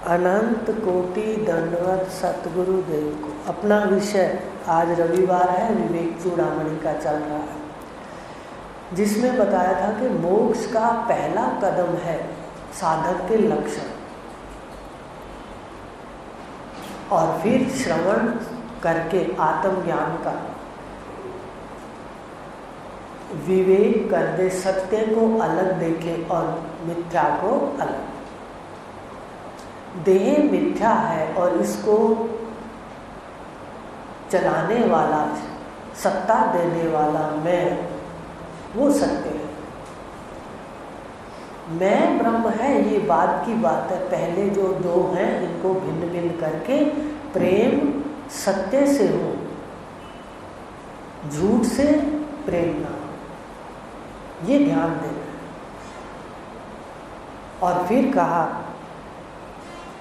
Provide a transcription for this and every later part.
अनंत कोटि दंडवत सतगुरुदेव को। अपना विषय आज रविवार है, विवेक चूड़ामणि का चल रहा है, जिसमें बताया था कि मोक्ष का पहला कदम है साधक के लक्षण, और फिर श्रवण करके आत्मज्ञान का विवेक कर दे, सत्य को अलग देखे और मिथ्या को अलग। देह मिथ्या है और इसको चलाने वाला, सत्ता देने वाला मैं, वो सत्य है। मैं ब्रह्म है, ये बाद की बात है। पहले जो दो हैं इनको भिन्न भिन्न करके प्रेम सत्य से हो, झूठ से प्रेम ना हो, ये ध्यान देना है। और फिर कहा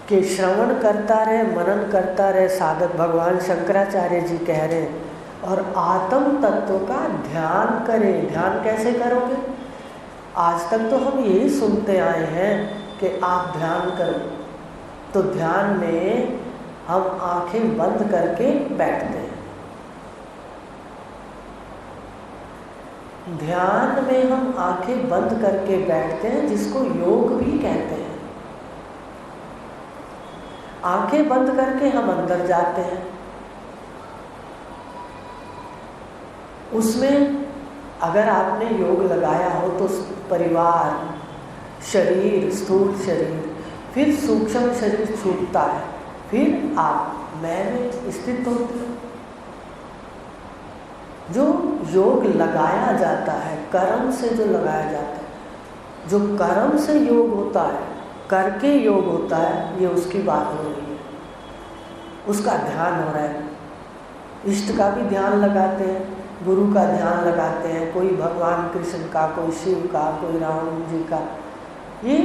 कि श्रवण करता रहे, मनन करता रहे साधक, भगवान शंकराचार्य जी कह रहे हैं, और आत्म तत्व का ध्यान करें। ध्यान कैसे करोगे? आज तक तो हम यही सुनते आए हैं कि आप ध्यान करो, तो ध्यान में हम आंखें बंद करके बैठते हैं। ध्यान में हम आंखें बंद करके बैठते हैं, जिसको योग भी कहते हैं। आंखें बंद करके हम अंदर जाते हैं, उसमें अगर आपने योग लगाया हो तो परिवार, शरीर, स्थूल शरीर, फिर सूक्ष्म शरीर छूटता है, फिर आप मैं में स्थित होते हैं। जो योग लगाया जाता है, कर्म से जो लगाया जाता है, जो कर्म से योग होता है, करके योग होता है, ये उसकी बात हो रही है, उसका ध्यान हो रहा है। इष्ट का भी ध्यान लगाते हैं, गुरु का ध्यान लगाते हैं, कोई भगवान कृष्ण का, कोई शिव का, कोई राम जी का, ये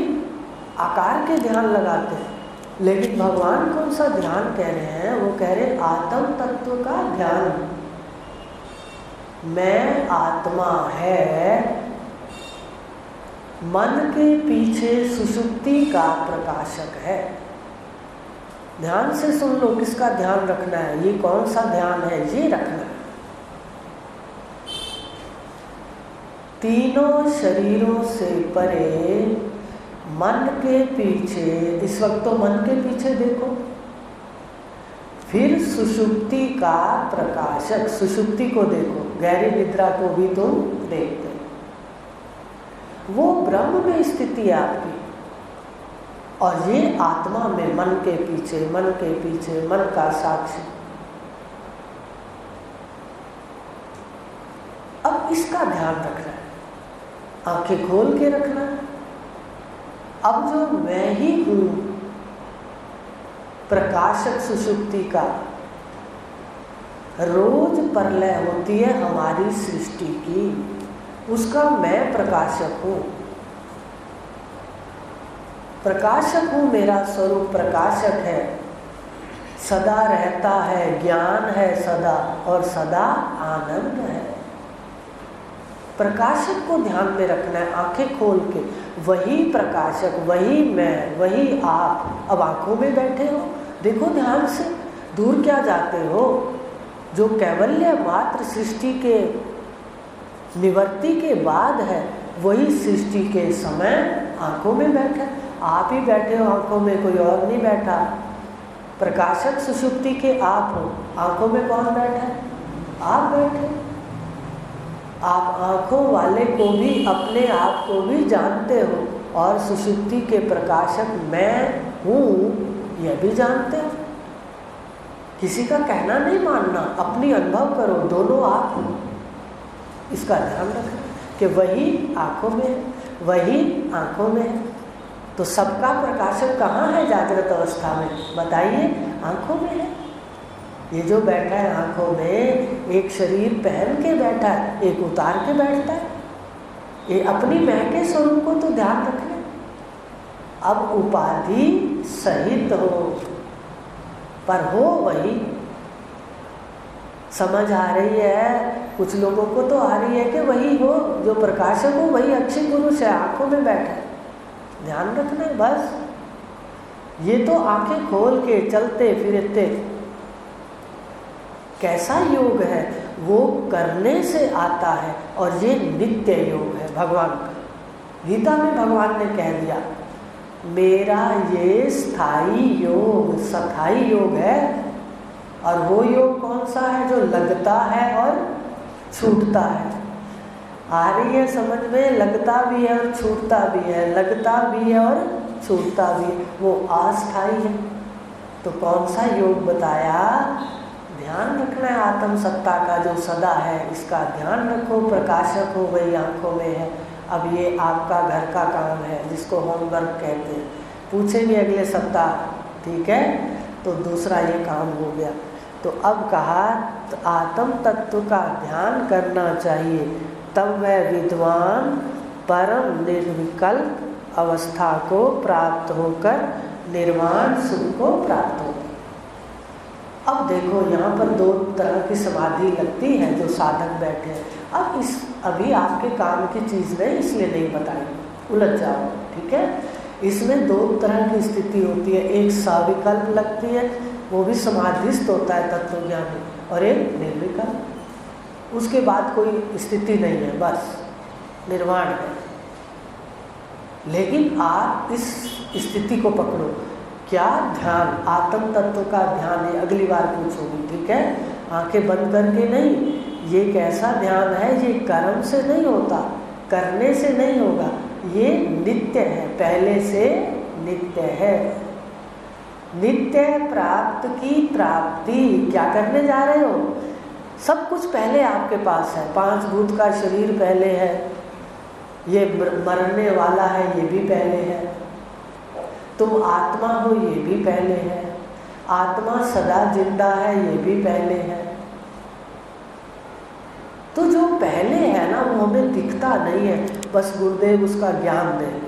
आकार के ध्यान लगाते हैं। लेकिन भगवान कौन सा ध्यान कह रहे हैं? वो कह रहे हैं आत्म तत्व का ध्यान। मैं आत्मा है, मन के पीछे सुषुप्ति का प्रकाशक है। ध्यान से सुन लो किसका ध्यान रखना है, ये कौन सा ध्यान है, ये रखना है। तीनों शरीरों से परे मन के पीछे, इस वक्त तो मन के पीछे देखो, फिर सुषुप्ति का प्रकाशक, सुषुप्ति को देखो, गहरी निद्रा को भी तुम देखते हो, वो ब्रह्म में स्थिति है आपकी, और ये आत्मा में मन के पीछे, मन के पीछे, मन का साक्षी। अब इसका ध्यान रखना है, आंखें खोल के रखना है। अब जो मैं ही हूँ, प्रकाशक सुषुप्ति का, रोज प्रलय होती है हमारी सृष्टि की, उसका मैं प्रकाशक हूँ। प्रकाशक हूँ, मेरा स्वरूप प्रकाशक है, सदा रहता है, ज्ञान है सदा, और सदा आनंद है। प्रकाशक को ध्यान में रखना है, आंखें खोल के। वही प्रकाशक, वही मैं, वही आप। अब आंखों में बैठे हो, देखो ध्यान से, दूर क्या जाते हो? जो कैवल्य मात्र सृष्टि के निवृत्ति के बाद है, वही सृष्टि के समय आंखों में बैठा। आप ही बैठे हो आंखों में, कोई और नहीं बैठा। प्रकाशक सुषुप्ति के आप हो, आंखों में कौन बैठा है? आप बैठे। आप आंखों वाले को भी, अपने आप को भी जानते हो, और सुषुप्ति के प्रकाशक मैं हूँ यह भी जानते हो। किसी का कहना नहीं मानना, अपनी अनुभव करो, दोनों आप हो। इसका ध्यान रखना कि वही आंखों में है, वही आंखों में है। तो सबका प्रकाशक कहाँ है जागृत अवस्था में? बताइए, आंखों में है। ये जो बैठा है आंखों में, एक शरीर पहन के बैठा है, एक उतार के बैठता है। ये अपनी मैं के स्वरूप को तो ध्यान रखना। अब उपाधि सहित हो, पर हो वही। समझ आ रही है? कुछ लोगों को तो आ रही है कि वही हो, जो प्रकाशक हो वही अक्षय पुरुष है, आंखों में बैठा है। ध्यान रखना है बस। ये तो आंखें खोल के चलते फिरते। कैसा योग है? वो करने से आता है और ये नित्य योग है भगवान का। गीता में भगवान ने कह दिया मेरा ये स्थायी योग स्थायी योग है। और वो योग कौन सा है? जो लगता है और छूटता है। आ रही है समझ में? लगता भी है और छूटता भी है, लगता भी है और छूटता भी है, वो अस्थायी है। तो कौन सा योग बताया? ध्यान रखना है आत्म सत्ता का जो सदा है, इसका ध्यान रखो। प्रकाशक हो वही आंखों में है। अब ये आपका घर का काम है जिसको होमवर्क कहते हैं, पूछेंगे अगले सप्ताह, ठीक है? तो दूसरा ये काम हो गया। तो अब कहा आत्म तत्व का ध्यान करना चाहिए, तब वह विद्वान परम निर्विकल्प अवस्था को प्राप्त होकर निर्वाण सुख को प्राप्त होगा। अब देखो यहाँ पर दो तरह की समाधि लगती है जो साधक बैठे हैं। अब अभी आपके काम की चीज़ नहीं, इसलिए नहीं बताएंगे, उलझ जाओ, ठीक है? इसमें दो तरह की स्थिति होती है। एक सविकल्प लगती है, वो भी समाधिस्थ होता है तत्वज्ञानी, और एक निर्विकल्प। उसके बाद कोई स्थिति नहीं है, बस निर्वाण है। लेकिन आप इस स्थिति को पकड़ो। क्या ध्यान? आत्म तत्व का ध्यान है। अगली बार पूछोगी, ठीक है? आंखें बंद करके नहीं। ये कैसा ध्यान है? ये कर्म से नहीं होता, करने से नहीं होगा, ये नित्य है, पहले से नित्य है। नित्य प्राप्त की प्राप्ति। क्या करने जा रहे हो? सब कुछ पहले आपके पास है। 5 भूत का शरीर पहले है, ये मरने वाला है, ये भी पहले है। तुम आत्मा हो, ये भी पहले है। आत्मा सदा जिंदा है, ये भी पहले है। तो जो पहले है ना, वो हमें दिखता नहीं है, बस गुरुदेव उसका ज्ञान देंगे।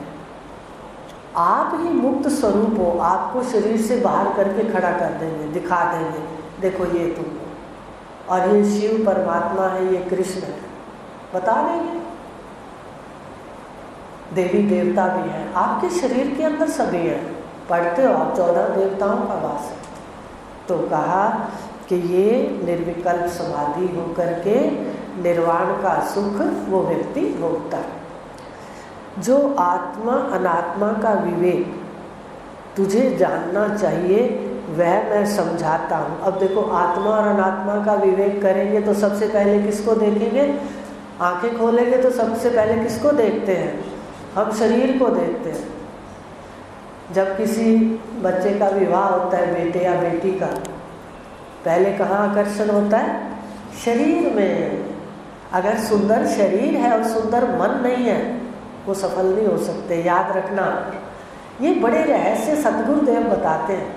आप ही मुक्त स्वरूप हो, आपको शरीर से बाहर करके खड़ा कर देंगे, दिखा देंगे, देखो ये तुम हो, और ये शिव परमात्मा है, ये कृष्ण है, बता देंगे। देवी देवता भी हैं आपके शरीर के अंदर, सभी हैं, पढ़ते हो आप, 14 देवताओं का वास है। तो कहा कि ये निर्विकल्प समाधि होकर के निर्वाण का सुख वो व्यक्ति भोगता है। जो आत्मा अनात्मा का विवेक तुझे जानना चाहिए, वह मैं समझाता हूँ। अब देखो, आत्मा और अनात्मा का विवेक करेंगे तो सबसे पहले किसको देखेंगे? आंखें खोलेंगे तो सबसे पहले किसको देखते हैं? हम शरीर को देखते हैं। जब किसी बच्चे का विवाह होता है, बेटे या बेटी का, पहले कहाँ आकर्षण होता है? शरीर में। अगर सुंदर शरीर है और सुंदर मन नहीं है, वो सफल नहीं हो सकते। याद रखना, ये बड़े रहस्य सद्गुरुदेव बताते हैं।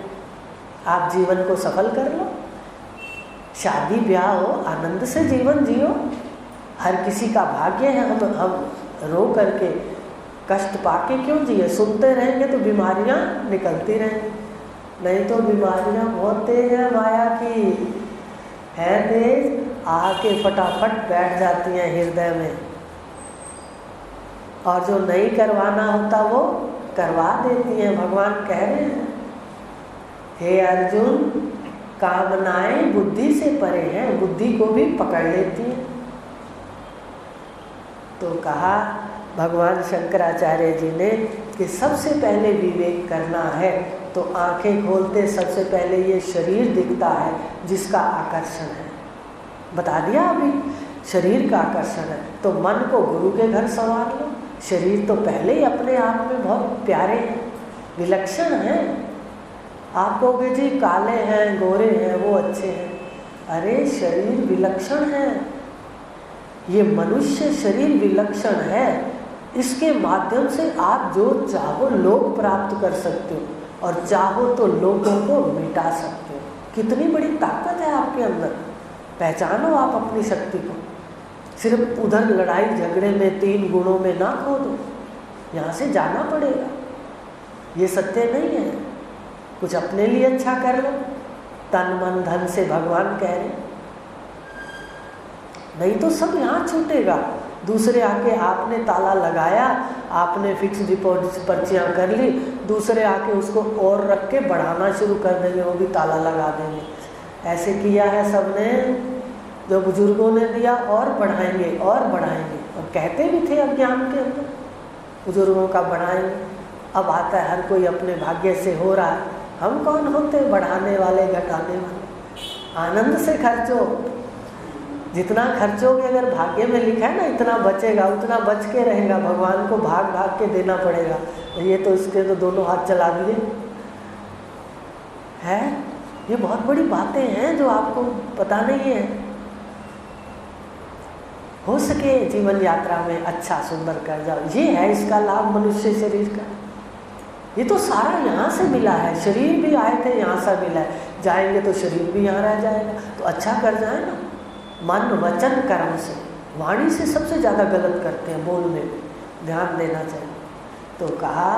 आप जीवन को सफल कर लो, शादी ब्याह हो, आनंद से जीवन जियो। हर किसी का भाग्य है। हम रो करके कष्ट पाके क्यों जिए? सुनते रहेंगे तो बीमारियां निकलती रहेंगी। नहीं तो बीमारियां बहुत तेज है, माया की है तेज, आके फटाफट बैठ जाती हैं हृदय में, और जो नहीं करवाना होता वो करवा देती हैं। भगवान कह रहे हैं, हे अर्जुन, कामनाएं बुद्धि से परे हैं, बुद्धि को भी पकड़ लेती हैं। तो कहा भगवान शंकराचार्य जी ने कि सबसे पहले विवेक करना है तो आंखें खोलते सबसे पहले ये शरीर दिखता है जिसका आकर्षण है। बता दिया अभी, शरीर का आकर्षण है। तो मन को गुरु के घर संवार लो। शरीर तो पहले ही अपने आप में बहुत प्यारे हैं, विलक्षण हैं। आप कहोगे जी काले हैं, गोरे हैं, वो अच्छे हैं। अरे शरीर विलक्षण है, ये मनुष्य शरीर विलक्षण है। इसके माध्यम से आप जो चाहो लोक प्राप्त कर सकते हो, और चाहो तो लोगों को मिटा सकते हो। कितनी बड़ी ताकत है आपके अंदर। पहचानो आप अपनी शक्ति को। सिर्फ उधर लड़ाई झगड़े में 3 गुणों में ना खो दो, यहाँ से जाना पड़ेगा। ये सत्य नहीं है। कुछ अपने लिए अच्छा कर लो, तन मन धन से भगवान कह रहे, नहीं तो सब यहाँ छूटेगा। दूसरे आके आपने ताला लगाया, आपने फिक्स डिपॉजिट पर्चियाँ कर ली, दूसरे आके उसको और रख के बढ़ाना शुरू कर देंगे, वो भी ताला लगा देंगे। ऐसे किया है सबने, जो बुजुर्गों ने दिया और बढ़ाएंगे और बढ़ाएंगे, और कहते भी थे अज्ञान के अंदर बुजुर्गों का बढ़ाएंगे। अब आता है हर कोई अपने भाग्य से हो रहा है, हम कौन होते बढ़ाने वाले घटाने वाले। आनंद से खर्चो, जितना खर्चोगे अगर भाग्य में लिखा है ना इतना बचेगा, उतना बच के रहेगा, भगवान को भाग भाग के देना पड़ेगा। ये तो इसके तो दोनों हाथ चला दिए है। ये बहुत बड़ी बातें हैं जो आपको पता नहीं है। हो सके जीवन यात्रा में अच्छा सुंदर कर जाओ, ये है इसका लाभ मनुष्य शरीर का। ये तो सारा यहाँ से मिला है, शरीर भी आए थे यहाँ से मिला है, जाएंगे तो शरीर भी यहाँ रह जाएगा। तो अच्छा कर जाए ना, मन वचन कर्म से। वाणी से सबसे ज़्यादा गलत करते हैं, बोलने में ध्यान देना चाहिए। तो कहा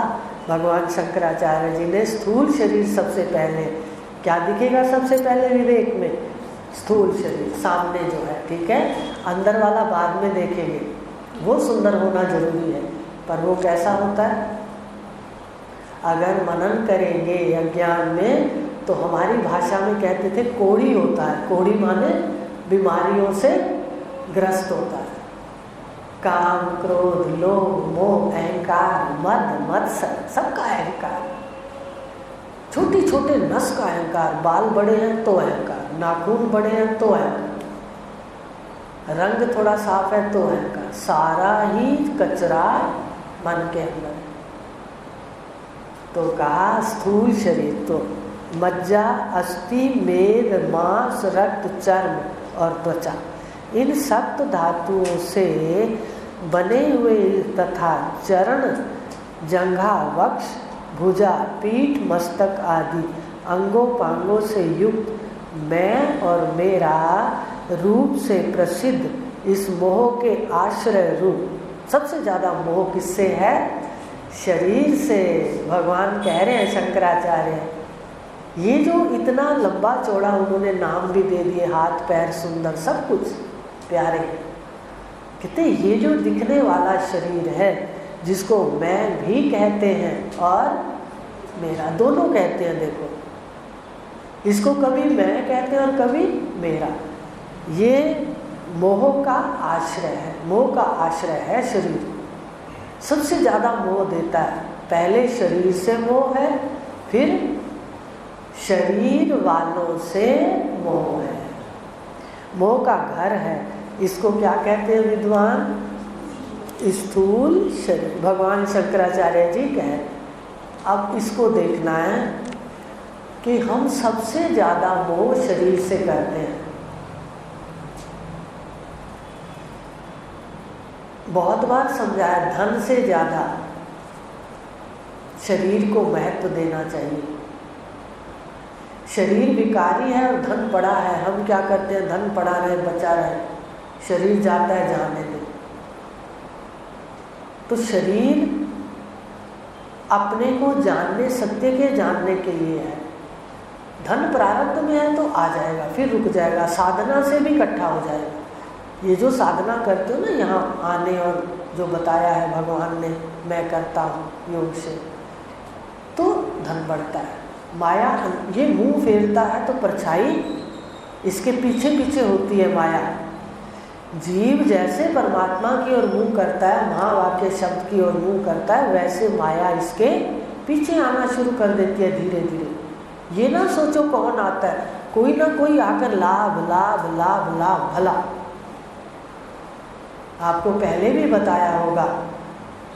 भगवान शंकराचार्य जी ने स्थूल शरीर सबसे पहले, क्या दिखेगा सबसे पहले विवेक में? स्थूल शरीर सामने जो है, ठीक है, अंदर वाला बाद में देखेंगे। वो सुंदर होना जरूरी है, पर वो कैसा होता है? अगर मनन करेंगे अज्ञान में तो हमारी भाषा में कहते थे कोढ़ी होता है। कोढ़ी माने बीमारियों से ग्रस्त होता है। काम, क्रोध, लोभ, मोह, अहंकार, मद, मत्सर, सबका अहंकार। छोटे छोटे नस का अहंकार, बाल बड़े हैं तो अहंकार, नाखून बड़े हैं तो अहंकार, रंग थोड़ा साफ है तो अहंकार, सारा ही कचरा मन के अंदर। तो कहा स्थूल शरीर तो मज्जा, अस्थि, मेद, मांस, रक्त, चर्म और त्वचा, इन सप्त धातुओं से बने हुए तथा चरण, जंघा, वक्ष, भुजा, पीठ, मस्तक आदि अंगों पांगों से युक्त मैं और मेरा रूप से प्रसिद्ध इस मोह के आश्रय रूप। सबसे ज़्यादा मोह किससे है? शरीर से। भगवान कह रहे हैं शंकराचार्य, ये जो इतना लंबा चौड़ा उन्होंने नाम भी दे दिए, हाथ पैर सुंदर सब कुछ प्यारे, कहते ये जो दिखने वाला शरीर है जिसको मैं भी कहते हैं और मेरा दोनों कहते हैं, देखो इसको कभी मैं कहते हैं और कभी मेरा, ये मोह का आश्रय है। मोह का आश्रय है शरीर। सबसे ज़्यादा मोह देता है, पहले शरीर से मोह है, फिर शरीर वालों से मोह है। मोह का घर है, इसको क्या कहते हैं विद्वान? स्थूल शरीर। भगवान शंकराचार्य जी कह रहे, अब इसको देखना है कि हम सबसे ज़्यादा मोह शरीर से करते हैं। बहुत बार समझाया, धन से ज़्यादा शरीर को महत्व देना चाहिए। शरीर विकारी है और धन पड़ा है, हम क्या करते हैं? धन पड़ा रहे, बचा रहे, शरीर जाता है जाने दे। तो शरीर अपने को जानने, सत्य के जानने के लिए है। धन प्रारब्ध में है तो आ जाएगा, फिर रुक जाएगा, साधना से भी इकट्ठा हो जाएगा। ये जो साधना करते हो ना यहाँ आने, और जो बताया है भगवान ने, मैं करता हूँ योग से, तो धन बढ़ता है। माया ये मुंह फेरता है तो परछाई इसके पीछे पीछे होती है माया। जीव जैसे परमात्मा की ओर मुंह करता है, महावाक्य शब्द की ओर मुंह करता है, वैसे माया इसके पीछे आना शुरू कर देती है धीरे धीरे। ये ना सोचो कौन आता है, कोई ना कोई आकर लाभ लाभ लाभ लाभ भला। आपको पहले भी बताया होगा,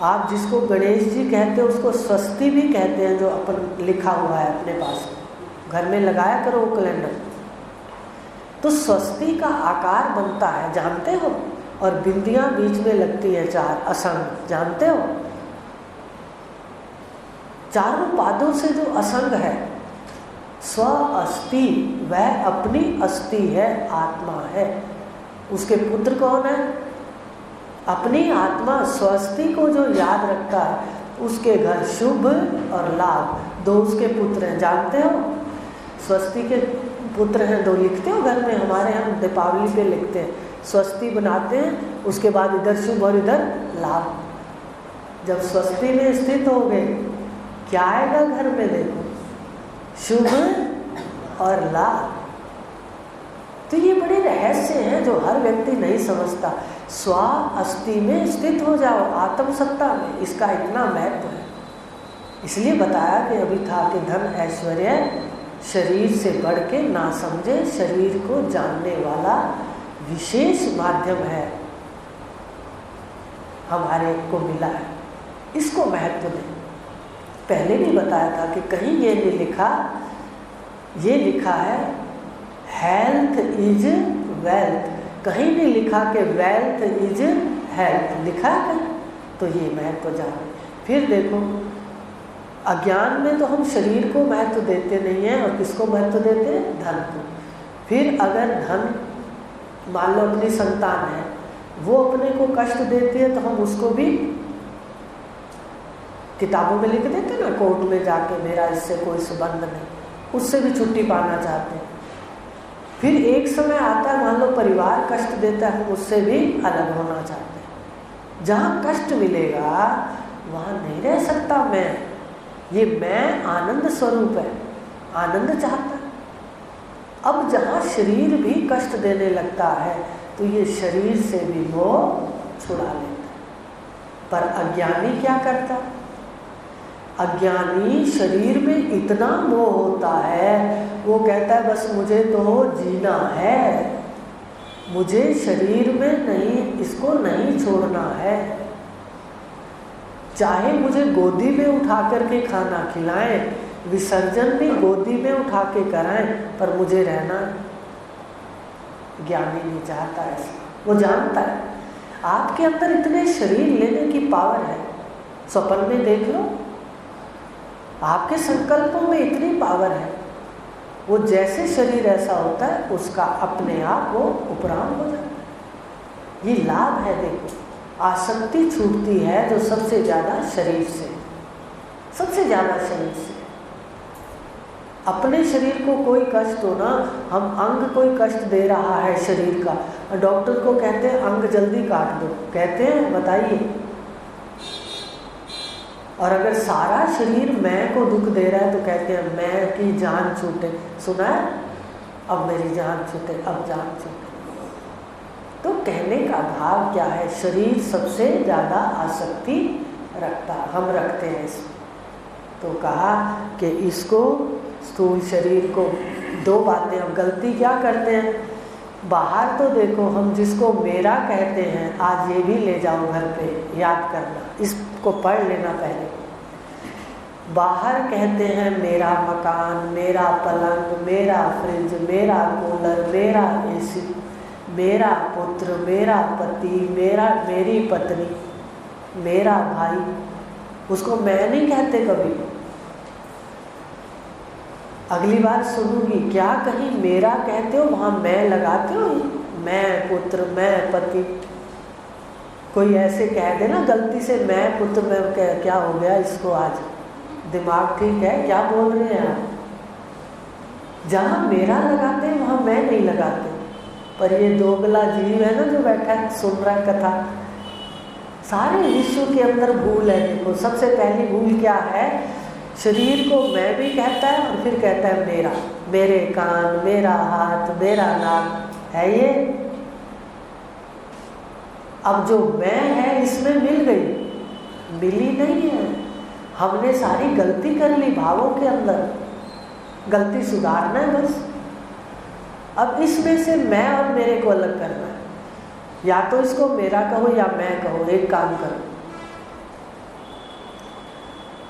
आप जिसको गणेश जी कहते हैं उसको स्वस्ति भी कहते हैं, जो अपन लिखा हुआ है अपने पास, घर में लगाया करो वो कैलेंडर। तो स्वस्ति का आकार बनता है, जानते हो, और बिंदियां बीच में लगती है 4 असंग, जानते हो। चारों पादों से जो असंग है, स्व अस्थि, वह अपनी अस्थि है, आत्मा है। उसके पुत्र कौन है? अपनी आत्मा स्वस्ति को जो याद रखता है, उसके घर शुभ और लाभ, 2 उसके पुत्र हैं, जानते हो। स्वस्ति के पुत्र हैं 2, लिखते हो घर में, हमारे हम दीपावली पे लिखते हैं स्वस्ति बनाते हैं, उसके बाद इधर शुभ और इधर लाभ। जब स्वस्ति में स्थित हो गए, क्या आएगा घर में? देखो, शुभ और लाभ। तो ये बड़े रहस्य हैं जो हर व्यक्ति नहीं समझता। स्व अस्थि में स्थित हो जाओ, आत्म सत्ता में, इसका इतना महत्व है। इसलिए बताया कि अभी था कि धन ऐश्वर्य शरीर से बढ़ के ना समझे, शरीर को जानने वाला विशेष माध्यम है, हमारे को मिला है, इसको महत्व दें। पहले भी बताया था कि कहीं ये नहीं लिखा, ये लिखा है हेल्थ इज वेल्थ, कहीं नहीं लिखा कि वेल्थ इज हेल्थ, लिखा है कहीं? तो ये महत्व जाने। फिर देखो, अज्ञान में तो हम शरीर को महत्व देते नहीं हैं, और किसको महत्व देते हैं? धन को। फिर अगर धन, मान लो अपनी संतान है, वो अपने को कष्ट देती है, तो हम उसको भी किताबों में लिख देते ना, कोर्ट में जाके मेरा इससे कोई संबंध नहीं, उससे भी छुट्टी पाना चाहते हैं। फिर एक समय आता है, मान लो परिवार कष्ट देता है, हम उससे भी अलग होना चाहते हैं। जहाँ कष्ट मिलेगा वहाँ नहीं रह सकता मैं। ये मैं आनंद स्वरूप है, आनंद चाहता है। अब जहाँ शरीर भी कष्ट देने लगता है, तो ये शरीर से भी मोह छुड़ा लेता है। पर अज्ञानी क्या करता है? अज्ञानी शरीर में इतना मोह होता है, वो कहता है बस मुझे तो जीना है, मुझे शरीर में नहीं, इसको नहीं छोड़ना है। चाहे मुझे गोदी में उठा करके खाना खिलाएं, विसर्जन भी गोदी में उठा के कराएं, पर मुझे रहना। ज्ञानी नहीं चाहता ऐसा, वो जानता है आपके अंदर इतने शरीर लेने की पावर है। स्वप्न में देख लो, आपके संकल्पों में इतनी पावर है, वो जैसे शरीर ऐसा होता है, उसका अपने आप वो उपराम हो जाता है। ये लाभ है। देखो, आसक्ति छूटती है जो सबसे ज़्यादा शरीर से, सबसे ज़्यादा शरीर से। अपने शरीर को कोई कष्ट हो ना, हम अंग कोई कष्ट दे रहा है शरीर का, और डॉक्टर को कहते हैं अंग जल्दी काट दो, कहते हैं बताइए। और अगर सारा शरीर मैं को दुख दे रहा है, तो कहते हैं मैं की जान छूटे। सुना है? अब मेरी जान छूटे, अब जान छूटे। तो कहने का भाव क्या है? शरीर सबसे ज़्यादा आसक्ति रखता, हम रखते हैं इसमें। तो कहा कि इसको, स्थूल शरीर को, दो बातें हम गलती क्या करते हैं। बाहर तो देखो, हम जिसको मेरा कहते हैं, आज ये भी ले जाओ घर पे, याद करना, इसको पढ़ लेना पहले। बाहर कहते हैं मेरा मकान, मेरा पलंग, मेरा फ्रिज, मेरा कूलर, मेरा एसी, मेरा पुत्र, मेरा पति, मेरी पत्नी, मेरा भाई, उसको मैं नहीं कहते कभी। अगली बार सुनूंगी, क्या कहीं मेरा कहते हो वहाँ मैं लगाते हो? मैं पुत्र, मैं पति। कोई ऐसे कह दे ना गलती से, मैं पुत्र, मैं क्या हो गया इसको, आज दिमाग ठीक है, क्या बोल रहे हैं आप? जहाँ मेरा लगाते हैं वहाँ मैं नहीं लगाते। पर ये दोगला जीव है ना जो बैठा है, सुन रहा है कथा, सारे विश्व के अंदर भूल है। देखो, सबसे पहली भूल क्या है? शरीर को मैं भी कहता है, और फिर कहता है मेरा, मेरे कान, मेरा हाथ, मेरा नाक है ये। अब जो मैं है इसमें मिल गई, मिली नहीं है। हमने सारी गलती कर ली भावों के अंदर, गलती सुधारना है बस। अब इसमें से मैं और मेरे को अलग करना है। या तो इसको मेरा कहो या मैं कहो, एक काम करो,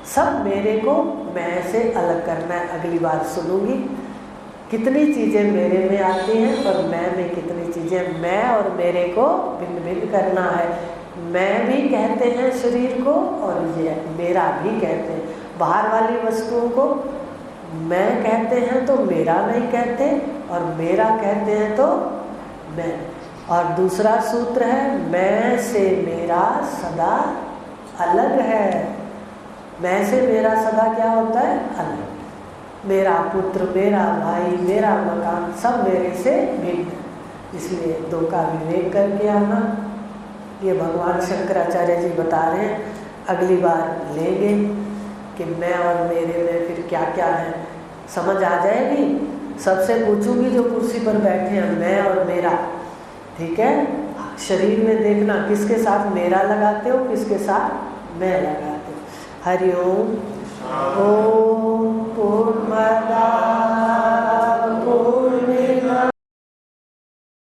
सब मेरे को मैं से अलग करना है। अगली बार सुनूंगी कितनी चीज़ें मेरे में आती हैं और मैं में कितनी चीज़ें, मैं और मेरे को भिन्न भिन्न करना है। मैं भी कहते हैं शरीर को, और ये मेरा भी कहते हैं। बाहर वाली वस्तुओं को मैं कहते हैं तो मेरा नहीं कहते, और मेरा कहते हैं तो मैं। और दूसरा सूत्र है, मैं से मेरा सदा अलग है। मैं से मेरा सदा क्या होता है? अलग। मेरा पुत्र, मेरा भाई, मेरा मकान, सब मेरे से भिन्न। इसलिए दो का विवेक करके आना। ये भगवान शंकराचार्य जी बता रहे हैं, अगली बार लेंगे कि मैं और मेरे में फिर क्या क्या है, समझ आ जाएगी। सबसे पूछूंगी जो कुर्सी पर बैठे हैं, मैं और मेरा, ठीक है। शरीर में देखना किसके साथ मेरा लगाते हो, किसके साथ मैं लगाते हो। हरि ओम। ओम